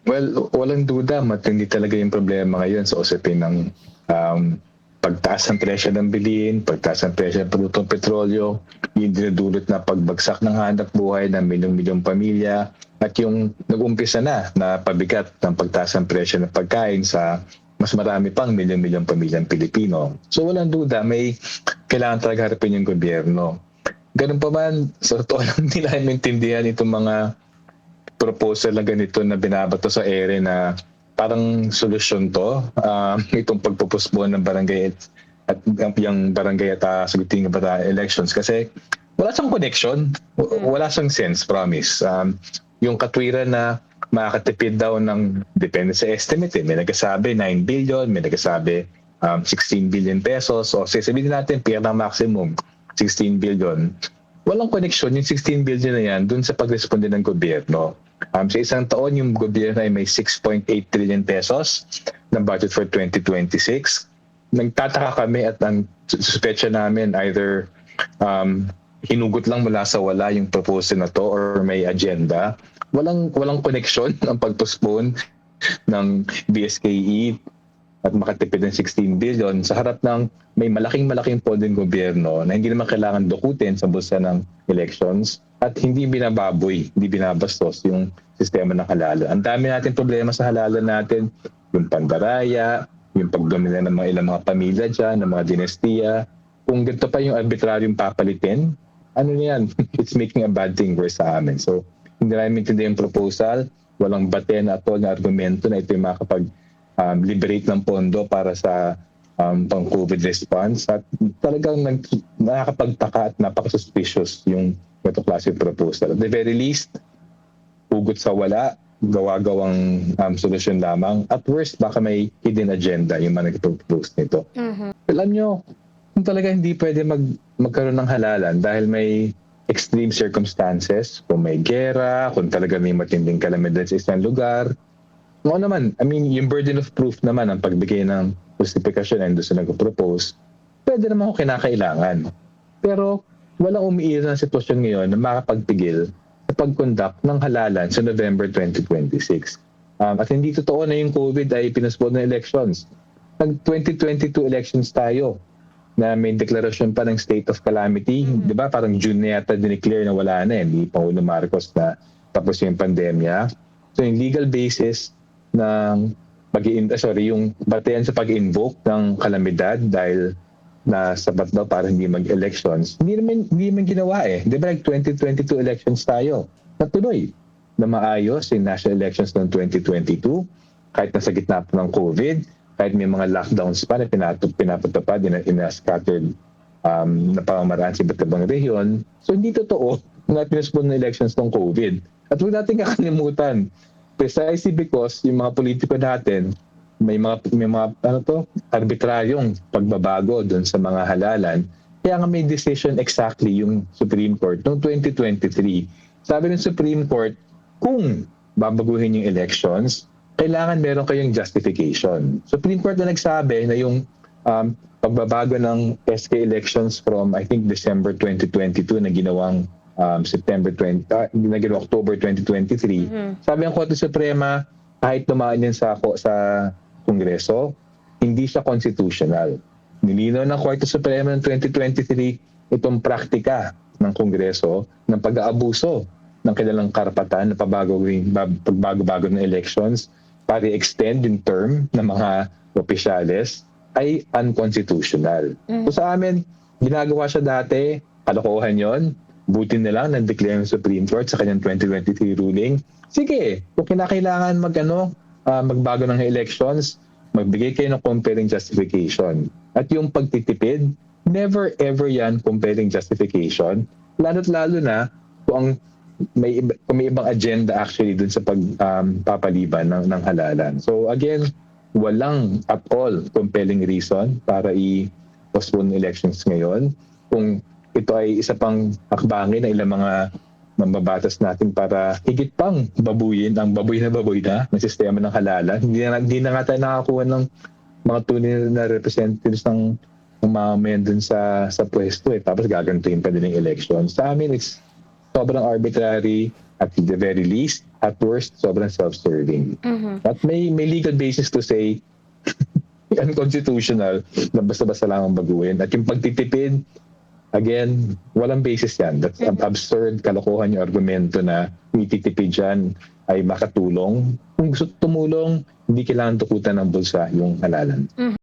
Well, walang duda, matindi talaga yung problema ngayon sa usapin ng pagtaas ng presyo ng bilihin, pagtaas ng presyo ng produktong petrolyo, yung dinudulot na pagbagsak ng hanap buhay ng milyong-milyong pamilya, at yung nag-umpisa na pabigat ng pagtaas ng presyo ng pagkain sa mas marami pang milyong-milyong pamilyang Pilipino. So walang duda, may kailangan talaga harapin yung gobyerno. Ganun pa man, sa totoo lang nila maintindihan itong mga proposal na ganito na binabato sa ere na parang solusyon to, itong pagpupuspon ng barangay at yung barangay at sagutin ng bata elections kasi wala siyang connection, wala siyang sense, promise. Yung katwiran na makakatipid daw ng, depende sa estimate, may nagsasabi 9 billion, may nagsasabi 16 billion pesos, o sabihin natin, pira maximum, 16 billion. Walang connection yung 16 billion na yan dun sa pagresponde ng gobyerno. Sa isang taon, yung gobyerno ay may 6.8 trillion pesos ng budget for 2026. Nagtataka kami at ang suspecha namin either hinugot lang mula sa wala yung proposal na to or may agenda. Walang connection ang pag-postpone ng BSKE at makatipid ng 16 billion sa harap ng may malaking pondong gobyerno na hindi naman kailangan dukutin sa bulsa ng elections at hindi binababoy, hindi binabastos yung sistema ng halalan. Ang dami natin problema sa halalan natin, yung pandaraya, yung pagdomina ng mga ilang mga pamilya dyan, ng mga dinestiya. Kung ganito pa yung arbitraryong papalitin, ano yan? It's making a bad thing worse sa amin. So, hindi namin maintindihan yung proposal, walang baten at all na argumento na ito yung makakapag liberate ng pondo para sa pang-COVID response at talagang nakakapagtaka at napaka-suspicious yung ito klase proposal. At the very least, hugot sa wala, gawa-gawang solusyon lamang. At worst, baka may hidden agenda yung mga nag-propose nito. Alam nyo, kung talaga hindi pwede magkaroon ng halalan dahil may extreme circumstances, kung may gera, kung talaga may matinding kalamidad sa isang lugar, oo naman, I mean, yung burden of proof naman ang pagbigay ng justification and doon sa nag-propose, pwede naman kung kinakailangan. Pero walang umiiral na sitwasyon ngayon na makapagpigil sa pag-conduct ng halalan sa November 2026. At hindi totoo na yung COVID ay pinaspon ng elections. Nag-2022 elections tayo na may deklarasyon pa ng state of calamity. Di ba? Parang June na yata dineclare na wala na Hindi Pangulo Marcos na tapos yung pandemya. So yung legal basis ng yung batayan sa pag-invoke ng kalamidad dahil na sapat daw para hindi mag-elections, hindi naman ginawa eh. Di ba 2022 elections tayo? Natuloy na maayos yung national elections ng 2022 kahit nasa gitna pa ng COVID, kahit may mga lockdowns pa na pinapatupad in a scattered na pamamaraan sa iba't ibang rehiyon. So hindi totoo na pinaspon ng elections ng COVID. At huwag natin kakalimutan, precisely because yung mga politiko natin may mga arbitraryong pagbabago doon sa mga halalan. Kaya nga may decision exactly yung Supreme Court noong 2023. Sabi ng Supreme Court, kung babaguhin yung elections, kailangan meron kayong justification. Supreme Court na nagsabi na yung pagbabago ng SK elections from I think December 2022 na ginawang October 2023. Sabi ng Korte Suprema, kahit dumaan yan sa Kongreso, hindi siya constitutional. Nilinaw ng Korte Suprema ng 2023 itong praktika ng Kongreso ng pag-aabuso ng kanilang karapatan na pagbago-bago ng elections para i-extend yung term ng mga opisyales ay unconstitutional. So sa amin, ginagawa siya dati, kalokohan yon. Buti na lang nag-declare ng Supreme Court sa kanyang 2023 ruling. Sige, kung kinakailangan magbago ng elections, magbigay kayo ng compelling justification. At yung pagtitipid, never ever yan compelling justification. Lalo't lalo na kung may ibang agenda actually dun sa pagpapaliban ng halalan. So again, walang at all compelling reason para i-postpone elections ngayon. Kung ito ay isa pang hakbangin ng ilang mga mambabatas natin para higit pang babuyin ang baboy na ng sistema ng halalan. Hindi na nga tayo nakakuha ng mga tunay na representatives ng mamamayan dun sa pwesto Tapos gagantuin pa din yung election. Sa amin, it's sobrang arbitrary at the very least, At worst, sobrang self-serving. At may legal basis to say unconstitutional na basta-basta lang ang baguhin. At yung pagtitipid, again, walang basis yan. That's absurd, kalokohan yung argumento na ititipid dyan ay makatulong. Kung gusto tumulong, hindi kailangan tukutan ng bulsa yung halalan.